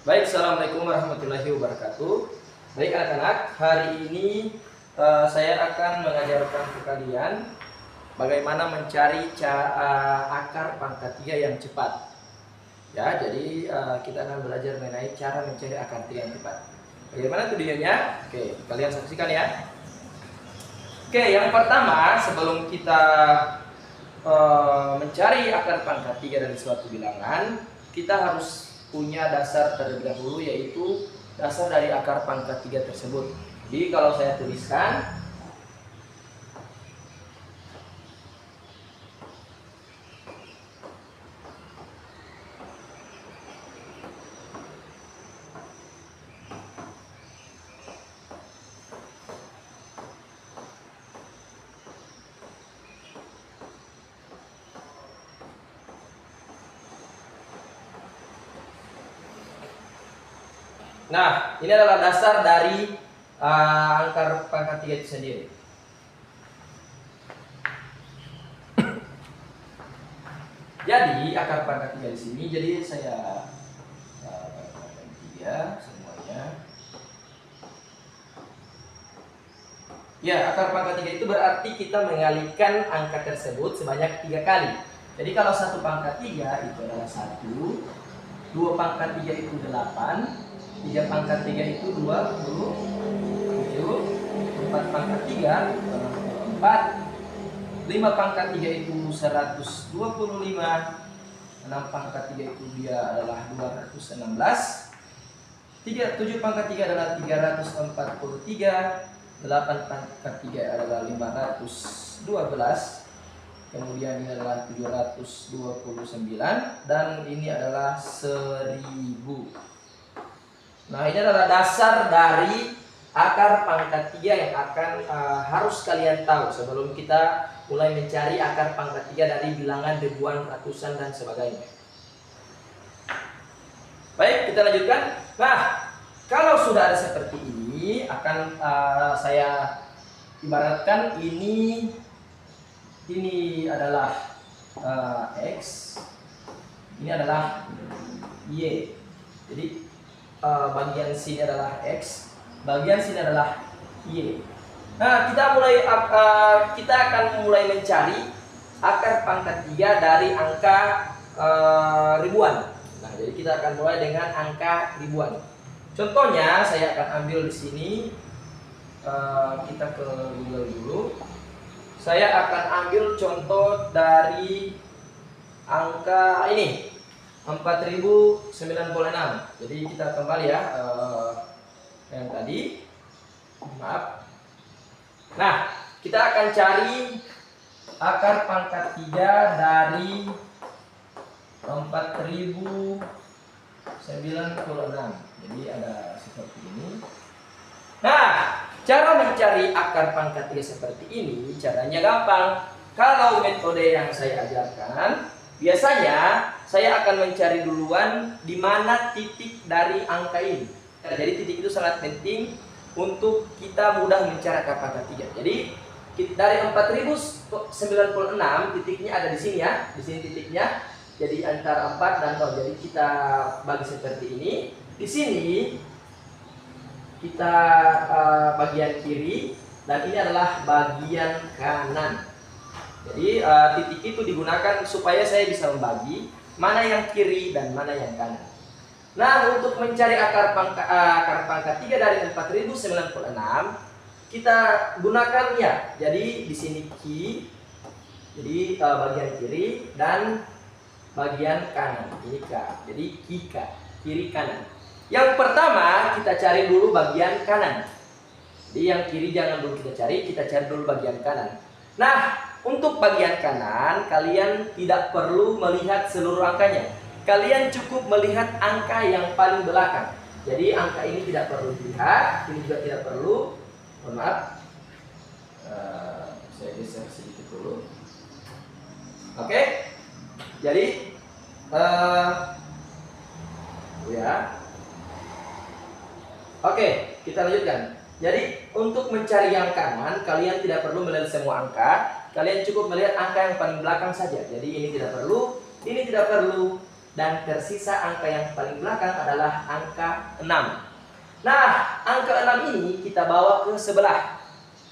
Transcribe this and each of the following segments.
Baik, assalamualaikum warahmatullahi wabarakatuh. Baik anak-anak, hari ini saya akan mengajarkan ke kalian bagaimana mencari akar pangkat 3 yang cepat. Ya, jadi kita akan belajar mengenai cara mencari akar 3 yang cepat. Bagaimana tuh videonya? Oke, kalian saksikan ya. Oke, yang pertama sebelum kita mencari akar pangkat 3 dari suatu bilangan, kita harus punya dasar terlebih dahulu, yaitu dasar dari akar pangkat 3 tersebut. Jadi kalau saya tuliskan, nah, ini adalah dasar dari akar pangkat 3 itu sendiri. Jadi akar pangkat 3 di sini, jadi saya pangkat 3 semuanya. Ya, akar pangkat 3 itu berarti kita mengalihkan angka tersebut sebanyak 3 kali. Jadi kalau 1 pangkat 3 itu adalah 1, 2 pangkat 3 itu 8, 3 pangkat 3 itu 27, 4 pangkat 3 4, 5 pangkat 3 itu 125, 6 pangkat 3 itu dia adalah 216, 7 pangkat 3 adalah 343, 8 pangkat 3 adalah 512, kemudian ini adalah 729, dan ini adalah 1000. Nah, ini adalah dasar dari akar pangkat 3 yang akan harus kalian tahu sebelum kita mulai mencari akar pangkat 3 dari bilangan ribuan, ratusan, dan sebagainya. Baik, kita lanjutkan. Nah, kalau sudah ada seperti ini, akan saya ibaratkan ini adalah X, ini adalah Y. Jadi bagian sini adalah X, bagian sini adalah Y. Nah, kita akan mulai mencari akar pangkat 3 dari angka ribuan. Nah, jadi kita akan mulai dengan angka ribuan. Contohnya saya akan ambil di sini, kita ke Google dulu. Saya akan ambil contoh dari angka ini, 4096. Jadi kita kembali ya, yang tadi, maaf. Nah, kita akan cari akar pangkat 3 dari 4096. Jadi ada seperti ini. Nah, cara mencari akar pangkat 3 seperti ini caranya gampang. Kalau metode yang saya ajarkan, biasanya saya akan mencari duluan di mana titik dari angka ini. Jadi titik itu sangat penting untuk kita mudah mencari akar pangkat 3. Jadi dari 4096 titiknya ada di sini ya. Di sini titiknya. Jadi antara 4 dan 0. Jadi kita bagi seperti ini. Di sini kita bagian kiri dan ini adalah bagian kanan. Jadi titik itu digunakan supaya saya bisa membagi mana yang kiri dan mana yang kanan. Nah, untuk mencari akar pangkat 3 dari 4096, kita gunakan ya. Jadi di sini Q, jadi bagian kiri, dan bagian kanan ini K. Jadi K, kiri kanan. Yang pertama kita cari dulu bagian kanan. Jadi yang kiri jangan dulu kita cari dulu bagian kanan. Nah, untuk bagian kanan, kalian tidak perlu melihat seluruh angkanya. Kalian cukup melihat angka yang paling belakang. Jadi angka ini tidak perlu dilihat, ini juga tidak perlu. Mohon maaf, saya geser sedikit dulu. Oke, jadi ya. Oke, kita lanjutkan. Jadi untuk mencari yang kanan, kalian tidak perlu melihat semua angka. Kalian cukup melihat angka yang paling belakang saja. Jadi ini tidak perlu, ini tidak perlu, dan tersisa angka yang paling belakang adalah angka 6. Nah, angka 6 ini kita bawa ke sebelah.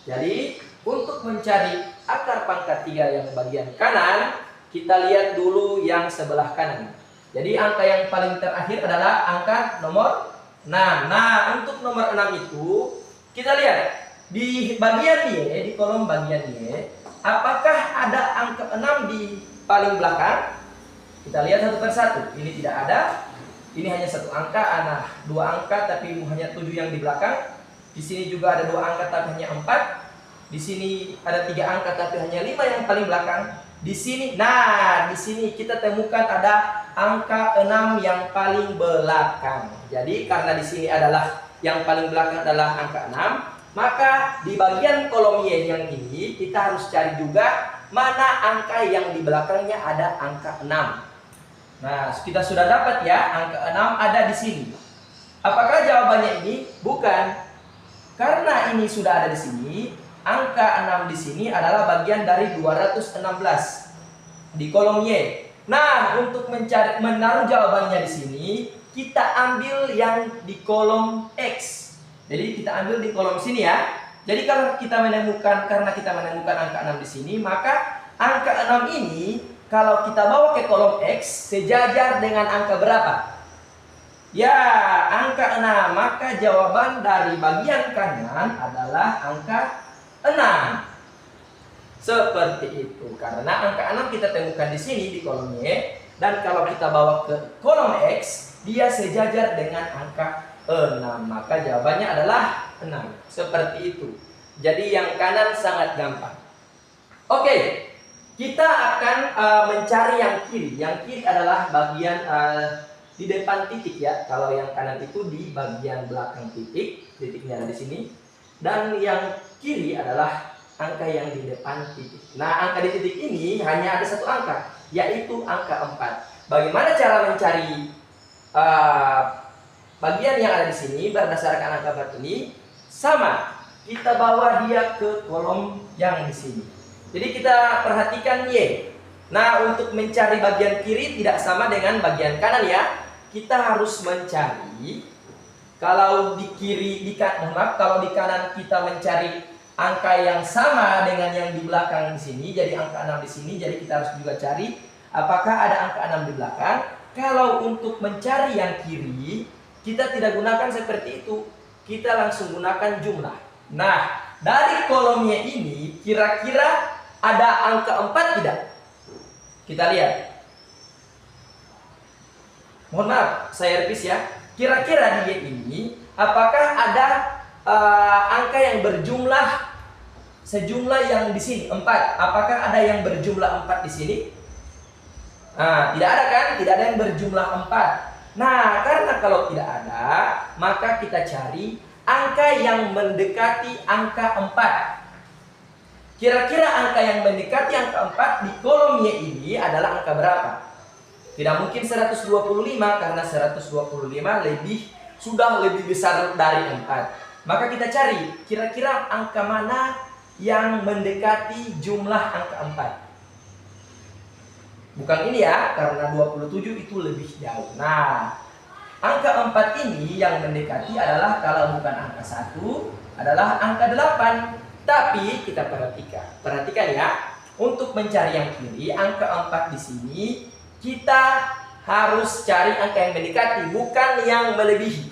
Jadi, untuk mencari akar pangkat 3 yang bagian kanan, kita lihat dulu yang sebelah kanan. Jadi, angka yang paling terakhir adalah angka nomor 6. Nah, untuk nomor 6 itu, kita lihat di bagian Y, di kolom bagian Y, apakah ada angka 6 di paling belakang? Kita lihat satu persatu. Ini tidak ada. Ini hanya satu angka, nah 2 angka tapi hanya 7 yang di belakang. Di sini juga ada 2 angka tapi hanya 4. Di sini ada 3 angka tapi hanya 5 yang paling belakang. Di sini, nah di sini kita temukan ada angka 6 yang paling belakang. Jadi karena di sini adalah yang paling belakang adalah angka 6, maka di bagian kolom Y yang ini kita harus cari juga mana angka yang di belakangnya ada angka 6. Nah, kita sudah dapat ya, angka 6 ada di sini. Apakah jawabannya ini? Bukan. Karena ini sudah ada di sini, angka 6 di sini adalah bagian dari 216 di kolom Y. Nah, untuk menaruh jawabannya di sini, kita ambil yang di kolom X. Jadi kita ambil di kolom sini ya. Jadi kalau kita menemukan, karena kita menemukan angka 6 di sini, maka angka 6 ini kalau kita bawa ke kolom X sejajar dengan angka berapa? Ya, angka 6. Maka jawaban dari bagian kanan adalah angka 6. Seperti itu. Karena angka 6 kita temukan di sini di kolom Y, dan kalau kita bawa ke kolom X, dia sejajar dengan angka 6. Maka jawabannya adalah 6. Seperti itu. Jadi yang kanan sangat gampang. Oke. Kita akan mencari yang kiri. Yang kiri adalah bagian di depan titik ya. Kalau yang kanan itu di bagian belakang titik. Titiknya ada di sini. Dan yang kiri adalah angka yang di depan titik. Nah, angka di titik ini hanya ada satu angka, yaitu angka 4. Bagaimana cara mencari bagian yang ada di sini berdasarkan angka 4 ini? Sama. Kita bawa dia ke kolom yang di sini. Jadi kita perhatikan Y. Nah, untuk mencari bagian kiri tidak sama dengan bagian kanan ya. Kita harus mencari, kalau di kiri, kalau di kanan kita mencari angka yang sama dengan yang di belakang di sini, jadi angka 6 di sini, jadi kita harus juga cari apakah ada angka 6 di belakang. Kalau untuk mencari yang kiri, kita tidak gunakan seperti itu. Kita langsung gunakan jumlah. Nah, dari kolomnya ini kira-kira ada angka 4 tidak? Kita lihat. Mohon maaf, saya repeat ya. Kira-kira di Y ini apakah ada angka yang berjumlah sejumlah yang di sini 4? Apakah ada yang berjumlah 4 di sini? Nah, tidak ada kan? Tidak ada yang berjumlah 4. Nah, karena kalau tidak ada, maka kita cari angka yang mendekati angka 4. Kira-kira angka yang mendekati angka 4 di kolom Y ini adalah angka berapa? Tidak mungkin 125 karena 125 sudah lebih besar dari 4. Maka kita cari kira-kira angka mana yang mendekati jumlah angka 4. Bukan ini ya, karena 27 itu lebih jauh. Nah, angka 4 ini yang mendekati adalah kalau bukan angka 1 adalah angka 8. Tapi kita perhatikan ya, untuk mencari yang kiri, angka 4 di sini kita harus cari angka yang mendekati, bukan yang melebihi.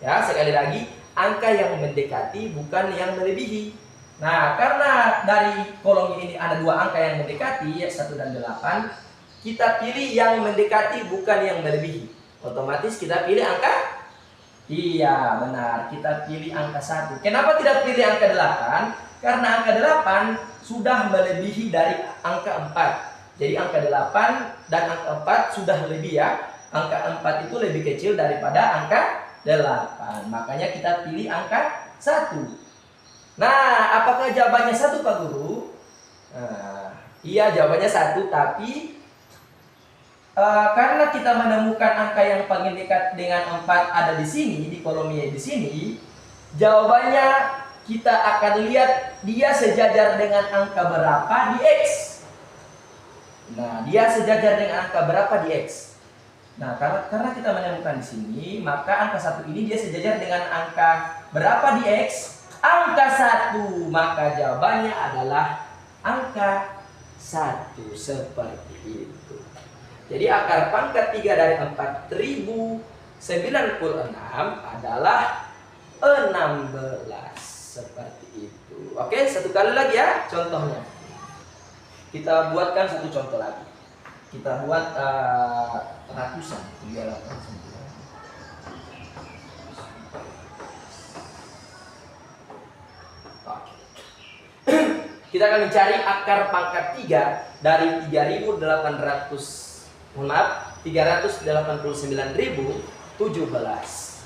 Ya, sekali lagi, angka yang mendekati bukan yang melebihi. Nah, karena dari kolom ini ada 2 angka yang mendekati, ya 1 dan 8, kita pilih yang mendekati bukan yang melebihi. Otomatis kita pilih angka, iya benar, kita pilih angka 1. Kenapa tidak pilih angka 8? Karena angka 8 sudah melebihi dari angka 4. Jadi angka 8 dan angka 4 sudah lebih ya. Angka 4 itu lebih kecil daripada angka 8. Makanya kita pilih angka 1. Nah, apakah jawabannya 1 Pak Guru? Nah, iya jawabannya 1, tapi karena kita menemukan angka yang paling dekat dengan 4 ada di sini, di kolom Y di sini, jawabannya kita akan lihat dia sejajar dengan angka berapa di X. Nah, dia sejajar dengan angka berapa di X. Nah, karena kita menemukan di sini, maka angka 1 ini dia sejajar dengan angka berapa di X? Angka 1. Maka jawabannya adalah angka 1 seperti itu. Jadi akar pangkat 3 dari 4096 adalah 16 seperti itu. Oke, satu kali lagi ya contohnya. Kita buatkan satu contoh lagi. Kita buat ratusan 389. Kita akan mencari akar pangkat 3 dari 389.017.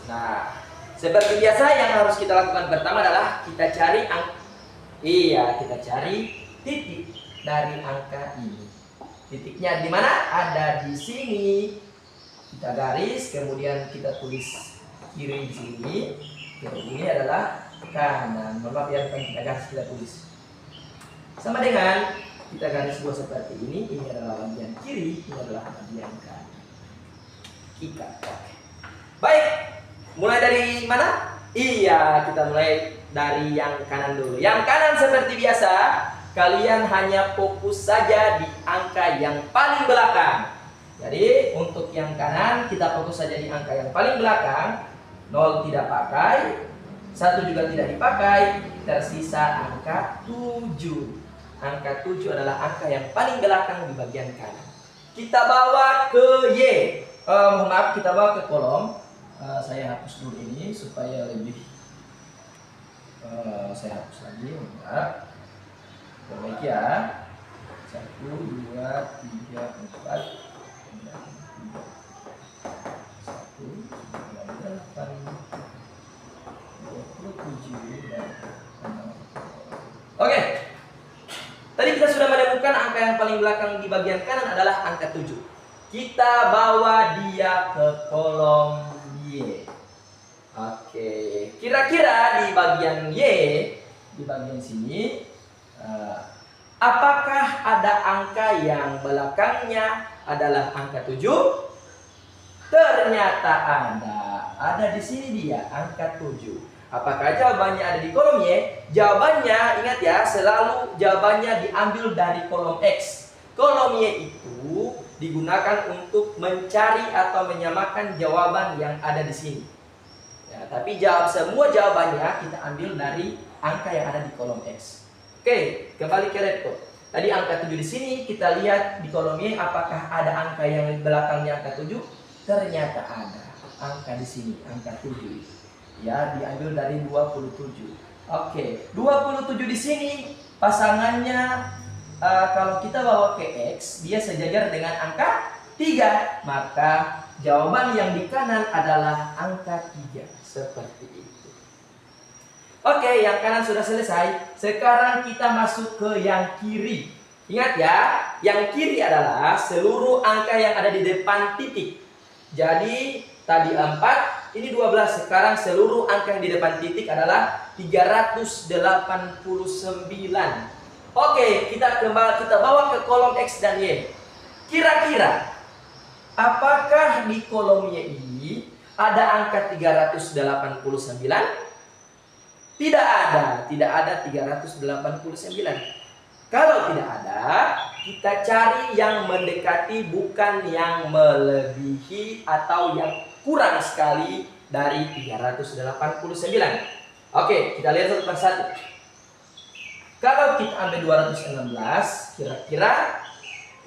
Nah, seperti biasa yang harus kita lakukan pertama adalah kita cari kita cari titik dari angka ini. Titiknya di mana? Ada di sini. Kita garis, kemudian kita tulis kiri di sini. Ini adalah kanan. Maaf ya, bukan kita garis, kita tulis. Sama dengan kita garis dua seperti ini. Ini adalah bagian kiri, ini adalah bagian kanan. Ikat. Baik, mulai dari mana? Iya, kita mulai dari yang kanan dulu. Yang kanan seperti biasa, kalian hanya fokus saja di angka yang paling belakang. Jadi untuk yang kanan kita fokus saja di angka yang paling belakang. 0 tidak pakai, 1 juga tidak dipakai, tersisa angka 7. Angka 7 adalah angka yang paling belakang di bagian kanan. Kita bawa ke Y. Kita bawa ke kolom. Saya hapus dulu ini supaya lebih. Saya hapus lagi. Bentar. Baik ya. 1, 2, 3, 4. 1, 8, 27 dan 6. Oke. Tadi kita sudah menemukan angka yang paling belakang di bagian kanan adalah angka 7. Kita bawa dia ke kolom Y. Oke, kira-kira di bagian Y, di bagian sini, apakah ada angka yang belakangnya adalah angka 7? Ternyata ada di sini dia angka 7. Apakah jawabannya ada di kolom Y? Jawabannya, ingat ya, selalu jawabannya diambil dari kolom X. Kolom Y itu digunakan untuk mencari atau menyamakan jawaban yang ada di sini. Ya, tapi semua jawabannya kita ambil dari angka yang ada di kolom X. Oke, kembali ke laptop. Tadi angka 7 di sini, kita lihat di kolom Y apakah ada angka yang di belakangnya angka 7? Ternyata ada angka di sini, angka 7. Ya, diambil dari 27. Oke, 27 di sini pasangannya kalau kita bawa ke X, dia sejajar dengan angka 3. Maka jawaban yang di kanan adalah angka 3. Seperti itu. Oke, yang kanan sudah selesai. Sekarang kita masuk ke yang kiri. Ingat ya, yang kiri adalah seluruh angka yang ada di depan titik. Jadi tadi 4, ini 12. Sekarang seluruh angka yang di depan titik adalah 389. Oke, kita bawa ke kolom X dan Y. Kira-kira apakah di kolom Y ini ada angka 389? Tidak ada 389. Kalau tidak ada, kita cari yang mendekati, bukan yang melebihi atau yang kurang sekali dari 389. Oke, kita lihat satu persatu. Kalau kita ambil 216, kira-kira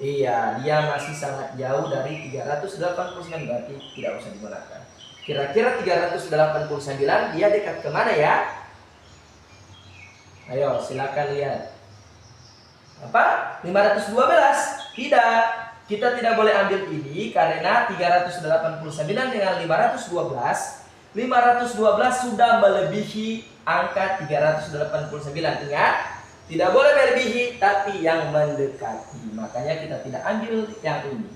iya, dia masih sangat jauh dari 389, berarti tidak usah digunakan. Kira-kira 389 dia dekat kemana ya? Ayo, silakan lihat. Apa? 512? Tidak. Kita tidak boleh ambil ini karena 389 dengan 512. 512 sudah melebihi angka 389. Ingat, tidak boleh melebihi tapi yang mendekati. Makanya kita tidak ambil yang ini.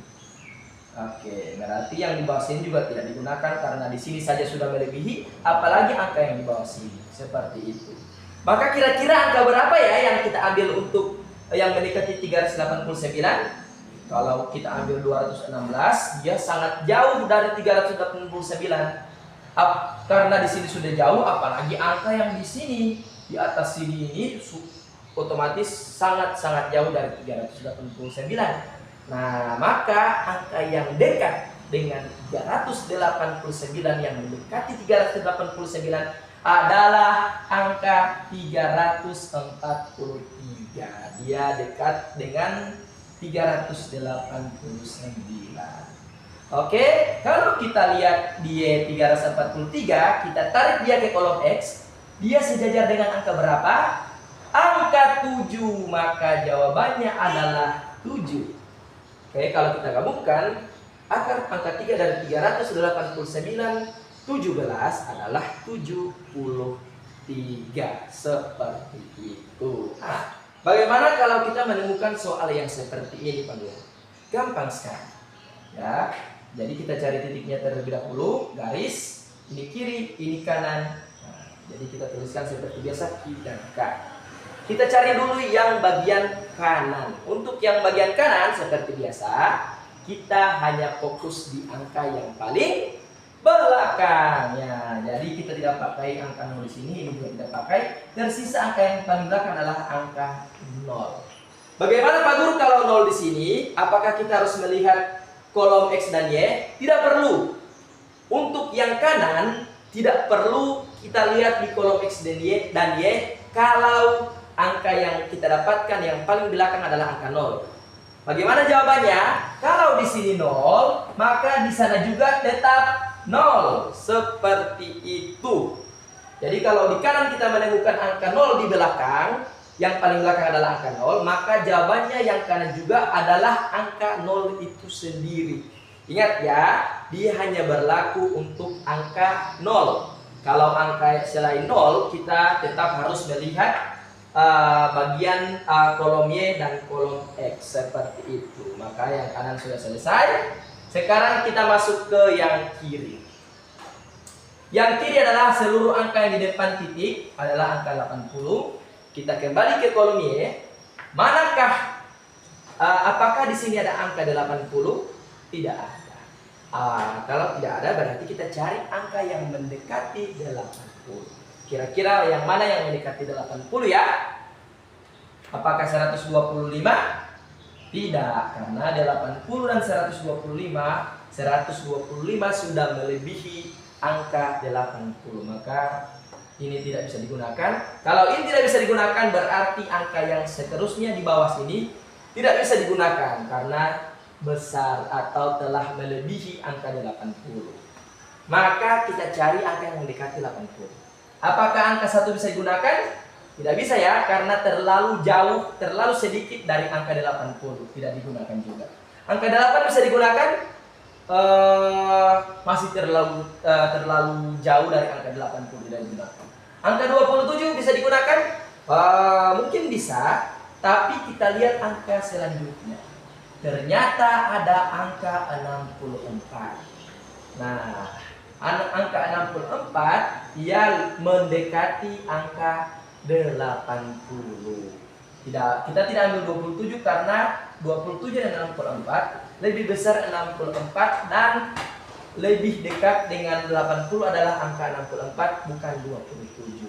Oke, berarti yang di bawah sini juga tidak digunakan karena di sini saja sudah melebihi, apalagi angka yang di bawah sini. Seperti itu. Maka kira-kira angka berapa ya yang kita ambil untuk yang mendekati 389? Kalau kita ambil 216, dia sangat jauh dari 389. Karena di sini sudah jauh, apalagi angka yang di sini, di atas sini ini otomatis sangat-sangat jauh dari 389. Nah, maka angka yang dekat dengan 389 yang mendekati 389 adalah angka 343. Dia dekat dengan 389. Oke, kalau kita lihat dia 343, kita tarik dia ke kolom X, dia sejajar dengan angka berapa? Angka 7, maka jawabannya adalah 7. Oke, kalau kita gabungkan, akar angka 3 dari 389, 17 adalah 73. Seperti itu. Nah, bagaimana kalau kita menemukan soal yang seperti ini, Pak? Gampang sekali. Ya, jadi kita cari titiknya terlebih dahulu, garis, ini kiri, ini kanan. Nah, jadi kita tuliskan seperti biasa, I dan K. Kita cari dulu yang bagian kanan. Untuk yang bagian kanan seperti biasa, kita hanya fokus di angka yang paling belakang. Ya, jadi kita tidak pakai angka 0 di sini, ini juga tidak pakai. Tersisa angka yang paling belakang adalah angka 0. Bagaimana Pak Guru kalau 0 di sini? Apakah kita harus melihat kolom X dan Y? Tidak perlu. Untuk yang kanan tidak perlu kita lihat di kolom X dan Y kalau angka yang kita dapatkan yang paling belakang adalah angka 0. Bagaimana jawabannya? Kalau di sini 0, maka di sana juga tetap 0. Seperti itu. Jadi kalau di kanan kita menemukan angka 0 di belakang, yang paling belakang adalah angka 0, maka jawabannya yang kanan juga adalah angka 0 itu sendiri. Ingat ya, dia hanya berlaku untuk angka 0. Kalau angka selain 0, kita tetap harus melihat bagian kolom Y dan kolom X seperti itu. Maka yang kanan sudah selesai. Sekarang kita masuk ke yang kiri. Yang kiri adalah seluruh angka yang di depan titik adalah angka 80. Kita kembali ke kolom Y. Manakah apakah di sini ada angka 80? Tidak ada. Kalau tidak ada berarti kita cari angka yang mendekati 80. Kira-kira yang mana yang mendekati 80 ya? Apakah 125? Tidak, karena 80 dan 125 sudah melebihi angka 80. Maka ini tidak bisa digunakan. Kalau ini tidak bisa digunakan berarti angka yang seterusnya di bawah sini tidak bisa digunakan karena besar atau telah melebihi angka 80. Maka kita cari angka yang mendekati 80. Apakah angka 1 bisa digunakan? Tidak bisa ya, karena terlalu jauh, terlalu sedikit dari angka 80. Tidak digunakan juga. Angka 8 bisa digunakan? Masih terlalu jauh dari angka 80, tidak digunakan. Angka 27 bisa digunakan? Mungkin bisa, tapi kita lihat angka selanjutnya. Ternyata ada angka 64. Nah, angka 64 ia mendekati angka 80. Kita tidak ambil 27 karena 27 dan 64 lebih besar 64 dan lebih dekat dengan 80 adalah angka 64 bukan 27.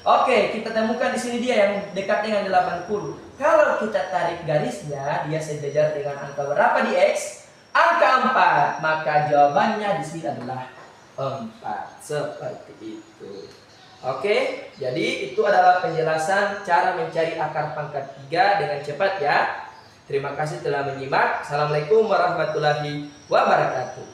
Oke, kita temukan di sini dia yang dekat dengan 80. Kalau kita tarik garisnya, dia sejajar dengan angka berapa di X? Angka 4. Maka jawabannya di sini adalah 4. Seperti itu. Oke, jadi itu adalah penjelasan cara mencari akar pangkat 3 dengan cepat ya. Terima kasih telah menyimak. Assalamualaikum warahmatullahi wabarakatuh.